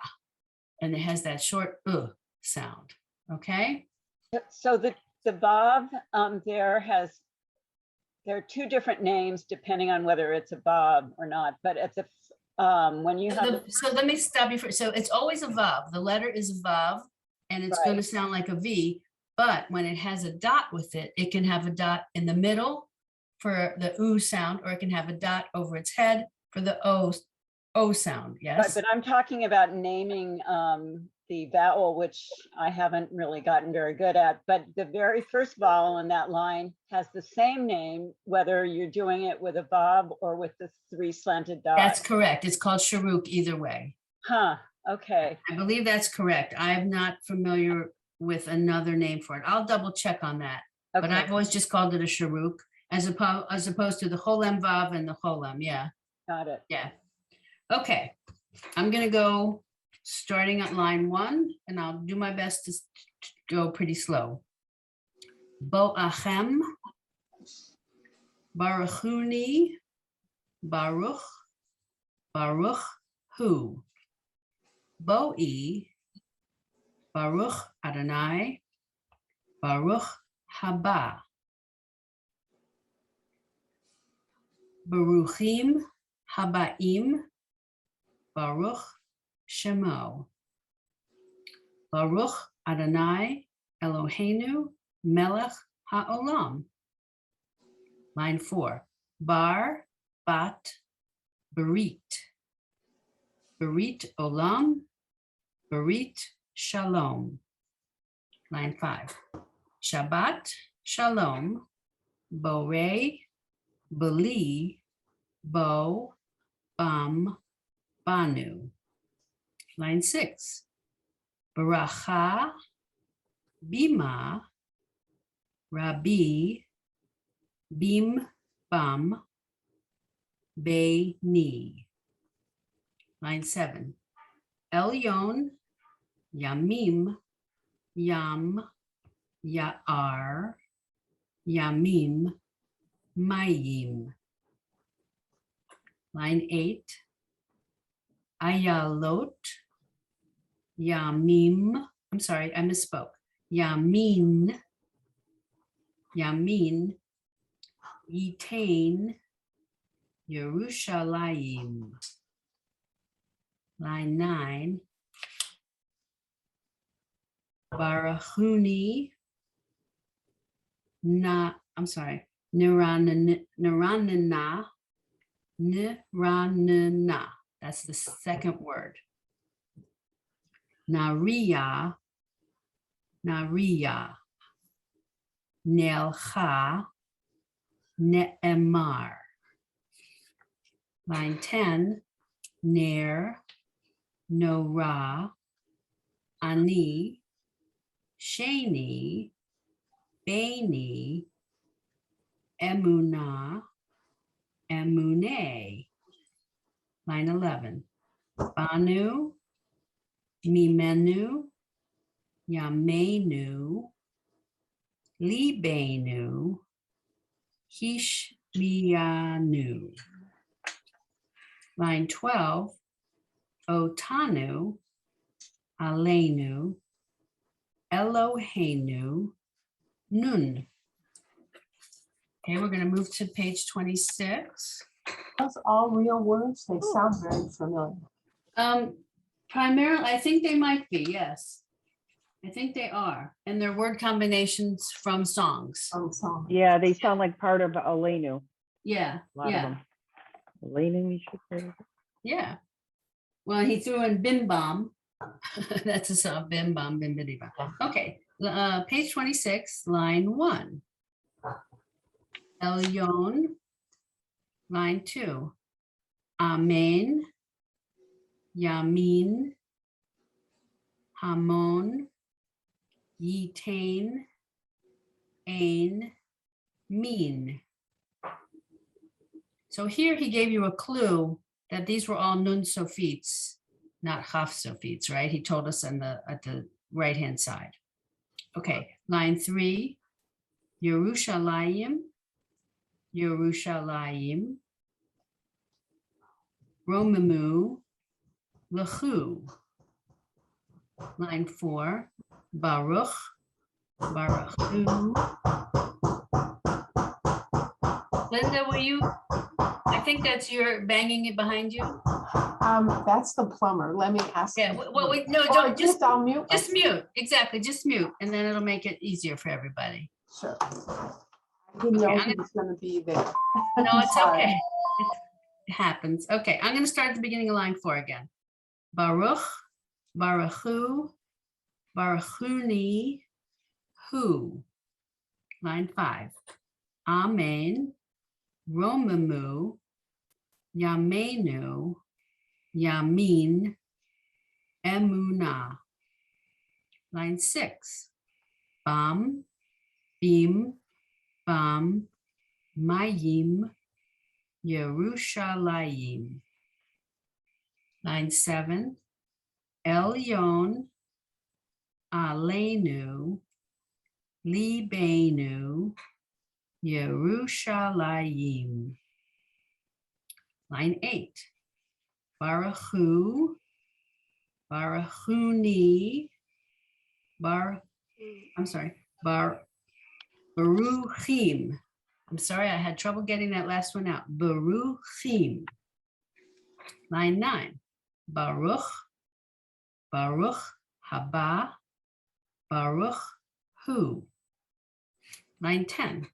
And it has that short sound, okay? So the Vav there are 2 different names depending on whether it's a Vav or not, but at the when you have So let me stop you for, so it's always a Vav. The letter is a Vav and it's going to sound like a V, but when it has a dot with it, it can have a dot in the middle for the oo sound, or it can have a dot over its head for the O sound, yes? But I'm talking about naming the vowel, which I haven't really gotten very good at, but the very first vowel in that line has the same name, whether you're doing it with a Vav or with the 3 slanted dots. That's correct. It's called Sharuk either way. Huh, okay. I believe that's correct. I'm not familiar with another name for it. I'll double check on that. Okay. But I've always just called it a Sharuk as opposed to the Cholem Vav and the Cholem, yeah. Got it. Yeah. Okay, I'm gonna go starting at line 1, and I'll do my best to go pretty slow. Bo'achem, Baruchuni, Baruch, Baruch Hu. Bo'i, Baruch Adonai, Baruch Haba. Baruchim Habaim, Baruch Shemo. Baruch Adonai Eloheinu Melech HaOlam. Line 4. Bar, Bat, Berit. Berit Olam, Berit Shalom. Line 5. Shabbat Shalom, Borei, Beli, Bo, Bam, Banu. Line 6. Baracha, Bima, Rabbi, Bim, Bam, Beini. Line 7. Elyon, Yamim, Yam, Ya'ar, Yamim, Mayim. Line 8. Ayalot, Yamim, I'm sorry, I misspoke. Yamin, Yamin, Yitain, Yerushalayim. Line 9. Barachuni, Niranana, Niranana. That's the second word. Nariya, Nariya. Nelcha, Ne'emar. Line 10, Ner, Nora, Ani, Shani, Bani, Emuna, Emune. Line 11. Banu, Mimenu, Yamenu, Libenu, Hishmianu. Line 12. Otanu, Alenu, Elohenu, Nun. Okay, we're going to move to page 26. Those all real words, they sound very familiar. Primarily, I think they might be, yes. I think they are. And they're word combinations from songs. Song. Yeah, they sound like part of Alenu. Yeah, A lot of yeah, them. Alenu, you should say. yeah. Well, he threw in Bim Bam. That's a song, Bim Bam, Bim Bidi Bam. Okay, page 26, line 1. Elyon, line 2. Amen, Yamin, Hamon, Yitain, Ain, Min. So here he gave you a clue that these were all nun sophites, not chaf sophites, right? He told us at the right-hand side. Okay, line 3, Yerushalayim, Yerushalayim, Romimu, Lechu. Line 4, Baruch, Baruchu. Linda, will you? I think that's your banging it behind you. That's the plumber. Let me ask. Yeah, well, no, Or don't, just I'll mute. Just mute, exactly, just mute, and then it'll make it easier for everybody. Sure. I didn't know Okay, he was gonna be there. No, I'm it's sorry. okay. It happens. Okay, I'm gonna start at the beginning of line 4 again. Baruch, Baruchu, Baruchuni, Hu. Line 5. Amen, Romamu, Yamenu, Yamin, Emuna. Line 6. Bam, Bim, Bam, Mayim, Yerushalayim. Line 7. Elyon, Alenu, Libenu, Yerushalayim. Line 8. Baruchu, Baruchuni, Baruchim. I'm sorry, I had trouble getting that last one out. Baruchim. Line 9. Baruch, Baruch haba, Baruch hu. Line 10.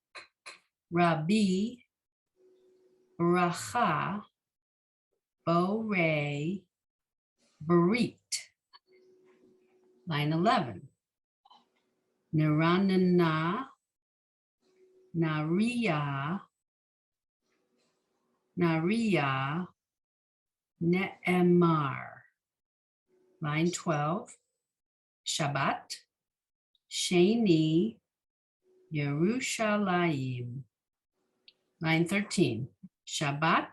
Rabbi, Bracha, Borei, Berit. Line 11. Niranana, Nariya, Nariya, Ne'emar. Line 12. Shabbat, Sheni, Yerushalayim. Line 13. Shabbat,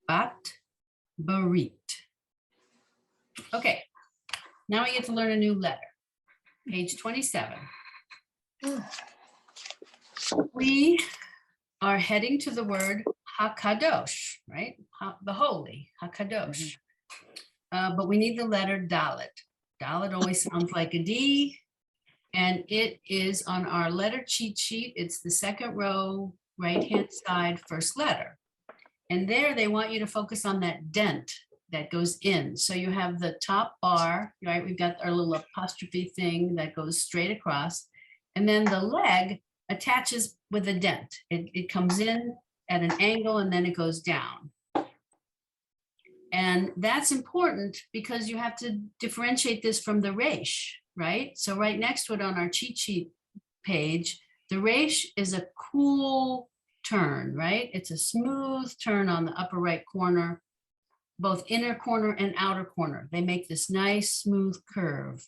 Bat, Barit. Okay, now we get to learn a new letter. Page 27. We are heading to the word HaKadosh, right? The holy, HaKadosh. But we need the letter Dalet. Dalet always sounds like a D, and it is on our letter cheat sheet. It's the second row, right-hand side, first letter. And there they want you to focus on that dent that goes in. So you have the top bar, right? We've got our little apostrophe thing that goes straight across. And then the leg attaches with a dent. It comes in at an angle and then it goes down. And that's important because you have to differentiate this from the resh, right? So right next to it on our cheat sheet page, the resh is a cool turn, right? It's a smooth turn on the upper right corner. both inner corner and outer corner. They make this nice smooth curve.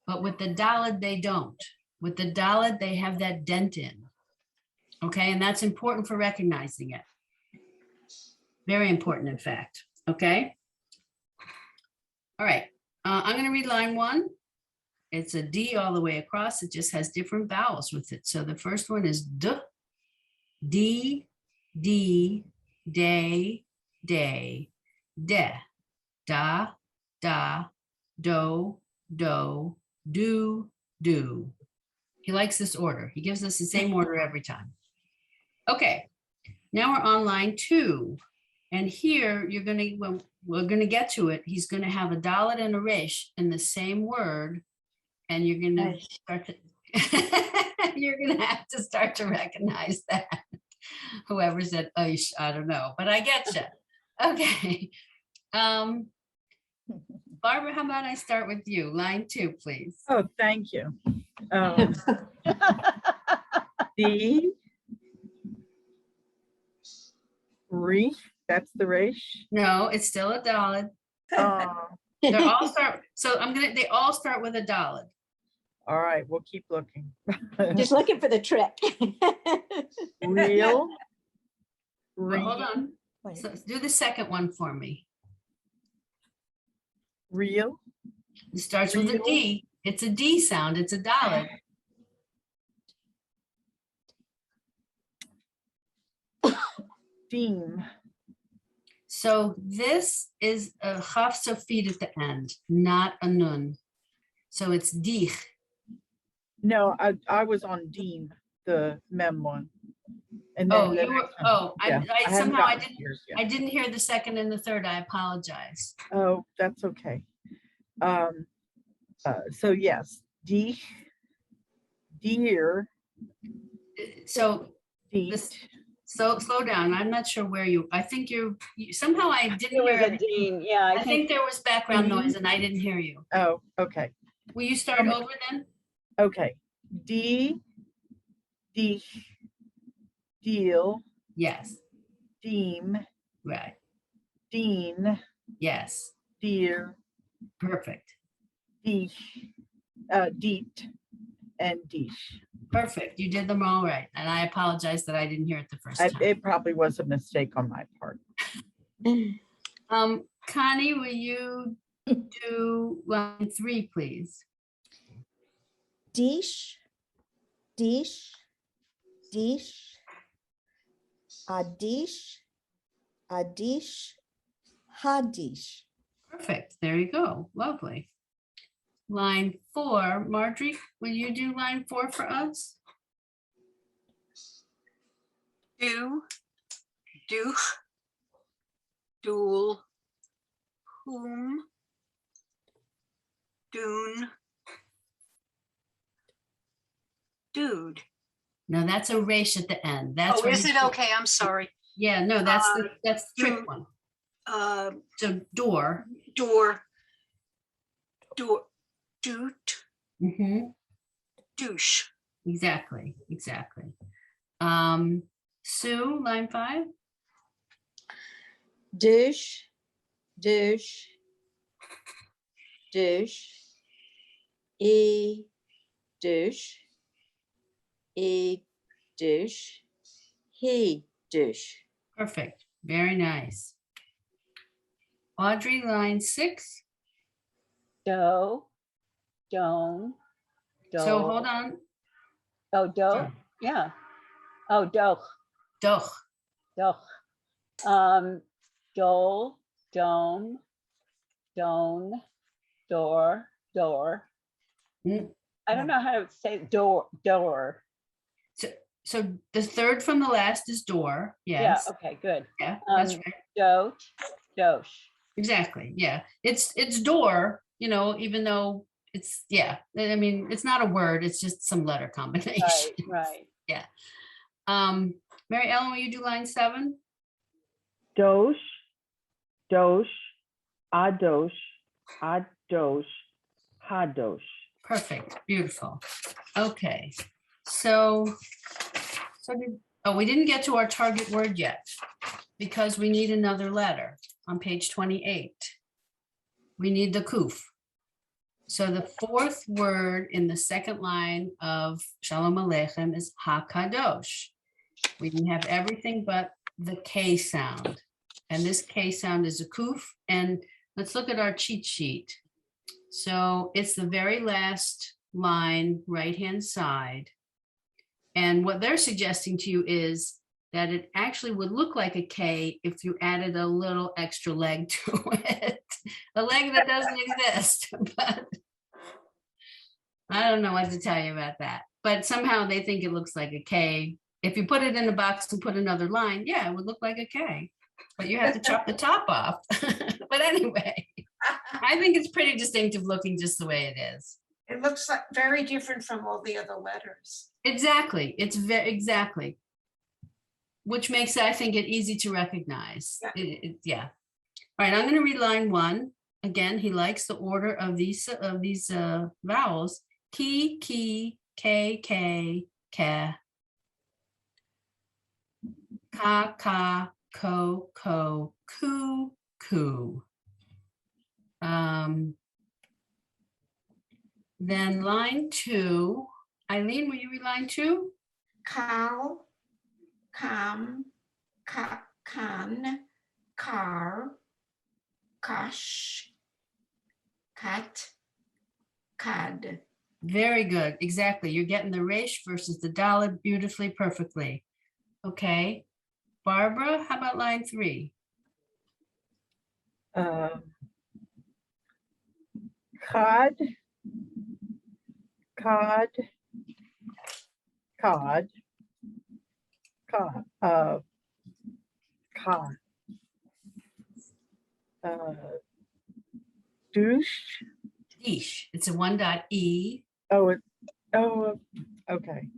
But with the Dalet, they don't. With the Dalet, they have that dent in. Okay, and that's important for recognizing it. Very important, in fact. Okay. All right, I'm going to read line 1. It's a D all the way across. It just has different vowels with it. So the first one is D, D, D, day, day, de, da, da, do, do, do, do. He likes this order. He gives us the same order every time. Okay, now we're on line 2. And here you're going to, when we're going to get to it, he's going to have a Dalet and a Resh in the same word. And you're going to start to, you're going to have to start to recognize that. Whoever said, I don't know, but I get you. Okay. Barbara, how about I start with you? Line 2, please. Oh, thank you. D, Resh, that's the Resh. No, it's still a Dalet. Oh, They're all start. So they all start with a Dalet. all right, we'll keep looking. Just looking for the trick. Real. Well, hold on. Wait. So do the second one for me. Real. It starts with a D. It's a D sound. It's a Dalet. Deem. So this is a Chaf Sofit at the end, not a Nun. So it's Dich. No, I was on Deem, the mem one. And then Oh, the you were, next one. Yeah, I haven't somehow gotten to yours yet. I didn't hear the second and the third. I apologize. Oh, that's okay. So yes, D, deer, So deet. this, so slow down. I'm not sure where you, I think somehow I didn't It was hear a it. Dean, yeah, I think there was background noise and I didn't hear you. Oh, okay, Will you start over then? okay. D, deal, Yes, deem, right. dean, Yes, deer, perfect. deet, deet, and deesh. Perfect. You did them all right. And I apologize that I didn't hear it the first time. It probably was a mistake on my part. Connie, will you do line 3, please? Dish, dish, dish, adish, adish, hadish. Perfect. There you go. Lovely. Line 4, Marjorie, will you do line 4 for us? Do, duel, whom, dune, dude. No, that's a Resh at the end. That's Oh, where is he- it? Okay, I'm sorry. Yeah, no, that's the trick do- one. Uh, So door. door, doot, Mhm. douche. Exactly. Sue, line 5. Douche, douche, douche, douche, douche, he douche. Perfect. Very nice. Audrey, line 6. Do, don, do. So hold on. Oh, do, yeah. Oh, do, Doch. do. Dole, dome, don, door, door. Mm. I don't know how to say door, door. So the third from the last is door. Yeah, Yes. okay, good. Yeah, that's Um, right. Dote, dosh. Exactly. Yeah. It's door, even though it's, yeah. I mean, it's not a word. It's just some letter combination. Right. Mary Ellen, will you do line 7? Dosh, dosh, adosh, adosh, hadosh. Perfect. Beautiful. Okay. So we didn't get to our target word yet. because we need another letter on page 28. We need the kuf. So the fourth word in the second line of Shalom Aleichem is HaKadosh. We have everything but the K sound. And this K sound is a kuf. And let's look at our cheat sheet. So it's the very last line, right-hand side. And what they're suggesting to you is that it actually would look like a K if you added a little extra leg to it. A leg that doesn't exist. But I don't know what to tell you about that. But somehow they think it looks like a K. If you put it in a box and put another line, yeah, it would look like a K. But you have to chop the top off. But anyway, I think it's pretty distinctive looking just the way it is. It looks like very different from all the other letters. Exactly. It's very exactly. Which makes, I think, it easy to recognize. Yeah. Yeah. All right, I'm going to read line 1. Again, he likes the order of these vowels. Ki, ki, k, k, ka. Ka, ka, ko, ko, ku, ku. Then line 2. Eileen, will you read line 2? Kal, kam, kan, kar, kash, kat, kad. Very good. Exactly. You're getting the resh versus the dalet beautifully, perfectly. Okay. Barbara, how about line 3? Cod, cod, cod, cod, cod, douche. Ish. It's a 1 dot E. Oh, okay.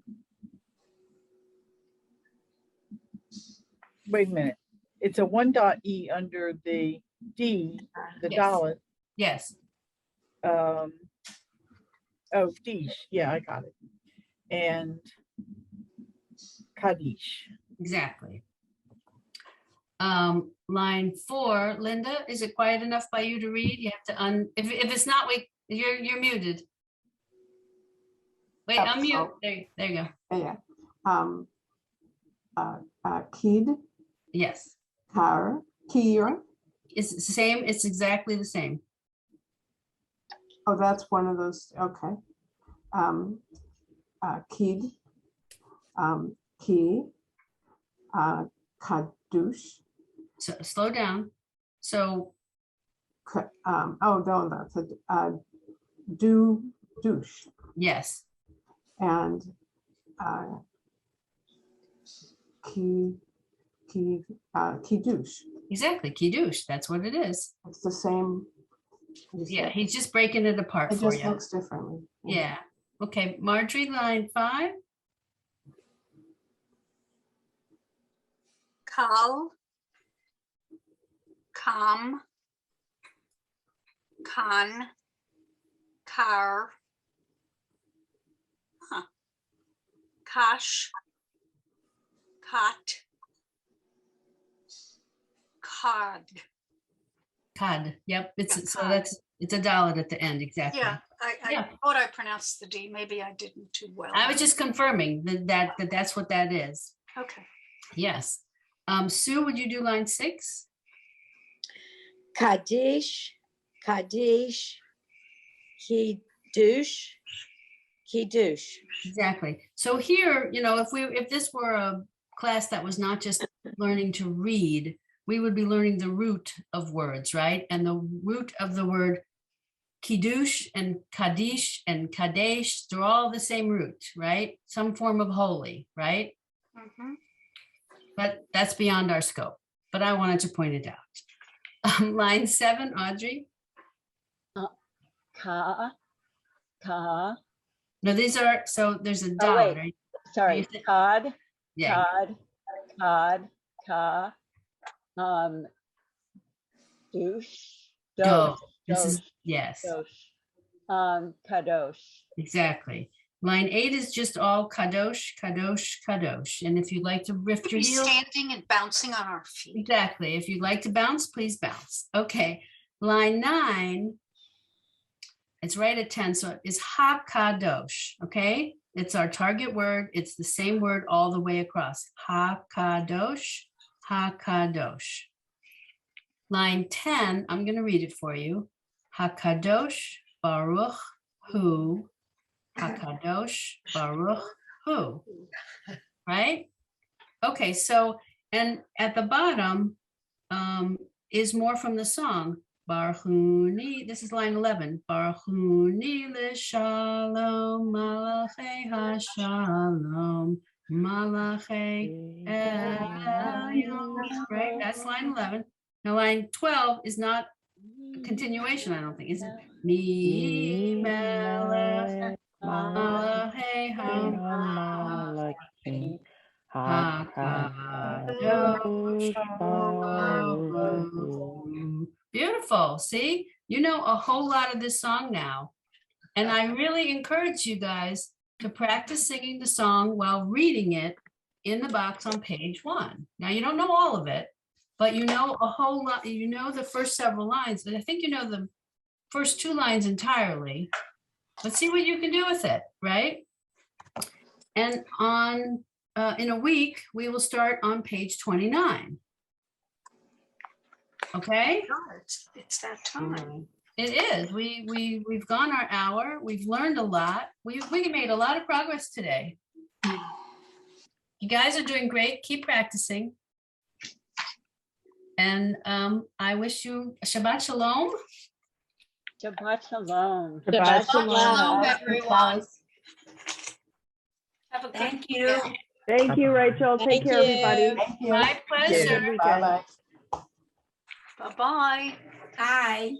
Wait a minute. It's a 1 dot E under the D, the Yes. dalet. Yes. Oh, Dish. Yeah, I got it. And Kaddish. Exactly. Line 4, Linda, is it quiet enough by you to read? You have to if it's not, you're muted. Wait, Yep, unmute. so- There you go. Yeah. Kid, Yes. Kar, Kir. It's the same. It's exactly the same. Oh, that's one of those. Okay. Kid, Ki, Kadush. So slow down. So Oh, no, that's a douche. yes. And kiddush. Exactly. Kiddush. That's what it is. It's the same. Yeah, he's just breaking it apart It for just you. looks differently. Yeah. Okay, Marjorie, line 5. Kal, kam, kan, kar, kash, kat, kad. Cod. Yep. It's Yeah, so cod. it's a dalet at the end. Exactly. Yeah, I Yeah. thought I pronounced the D. Maybe I didn't too well. I was just confirming that's what that is. Okay. Yes. Sue, would you do line 6? Kaddish, Kaddish, Kiddush, Kiddush. Exactly. So here, if this were a class that was not just learning to read, we would be learning the root of words, right? And the root of the word kiddush and kaddish and kadesh, they're all the same root, right? Some form of holy, right? Mhm. But that's beyond our scope. But I wanted to point it out. Line 7, Audrey. Ka, ka. No, there's a Oh, dot, wait. right? Sorry, You said- cod, Yeah. cod, ka, douche, Go. dosh, This is, dosh, yes, dosh, kadosh. exactly. Line 8 is just all kadosh, kadosh, kadosh. And if you'd like to lift your Be heels, standing and bouncing on our feet. exactly. If you'd like to bounce, please bounce. Okay. Line 9, it's right at 10, so it's ha-kadosh, okay? It's our target word. It's the same word all the way across. Ha-kadosh, ha-kadosh. Line 10, I'm going to read it for you. Ha-kadosh baruch hu, ha-kadosh baruch hu, right? Okay, so, and at the bottom is more from the song. Baruchuni, this is line 11. Baruchuni l'shalom, malachei hashalom, malachei elyon. Right, that's line 11. Now line 12 is not a continuation, I don't think, is it? Mi melech malachei hamalachim. Beautiful. See, you know a whole lot of this song now. And I really encourage you guys to practice singing the song while reading it in the box on page 1. Now, you don't know all of it, but you know a whole lot. You know the first several lines. And I think you know the first 2 lines entirely. Let's see what you can do with it, right? And on in a week, we will start on page 29. Okay? It's that time. It is. We've gone our hour. We've learned a lot. We made a lot of progress today. You guys are doing great. Keep practicing. And I wish you a Shabbat Shalom. Shabbat shalom. Shabbat Shalom, shalom. everyone. Have a good Thank you. Thank you, Rachel. Take Thank care, you. everybody. Thank you. My pleasure. Good weekend. Bye-bye. Bye-bye. Bye.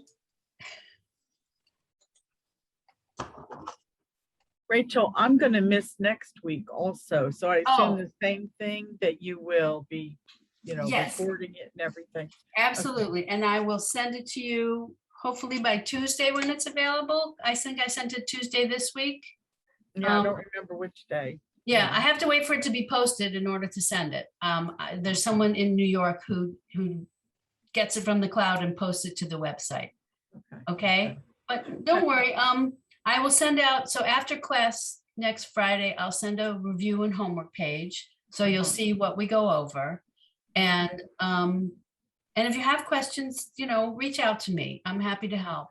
Rachel, I'm going to miss next week also. So I Oh. assume the same thing that you will be, Yes. recording it and everything. Absolutely. And I will send it to you hopefully by Tuesday when it's available. I think I sent it Tuesday this week. Yeah, I don't remember which day. Yeah, I have to wait for it to be posted in order to send it. There's someone in New York who gets it from the cloud and posts it to the website. Okay, but don't worry. I will send out, so after class next Friday, I'll send a review and homework page. So you'll see what we go over. And if you have questions, reach out to me. I'm happy to help.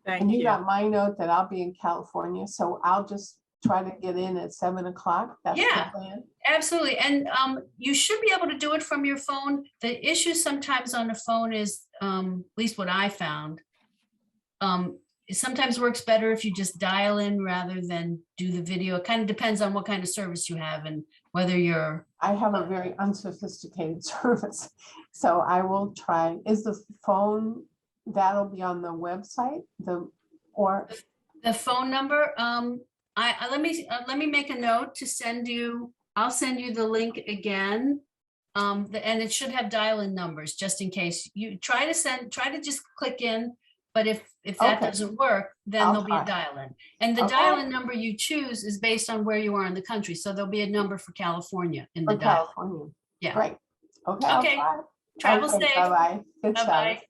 Thank And you you. got my note that I'll be in California, so I'll just try to get in at 7 o'clock. That's the Yeah. plan. Absolutely. And you should be able to do it from your phone. The issue sometimes on the phone is, at least what I found, it sometimes works better if you just dial in rather than do the video. It kind of depends on what kind of service you have and whether you're. I have a very unsophisticated service, so I will try. Is the phone, that'll be on the website, or? The phone number, let me make a note to send you, I'll send you the link again. And it should have dial-in numbers just in case you try to just click in. But if that Okay. doesn't work, then I'll there'll be a try. dial-in. And the Okay. dial-in number you choose is based on where you are in the country. So there'll be a number for California in the For dial. California. Yeah. Great. Okay. I'll Okay. try. Travel Okay, safe. Bye-bye. Good Bye-bye. Shabbat.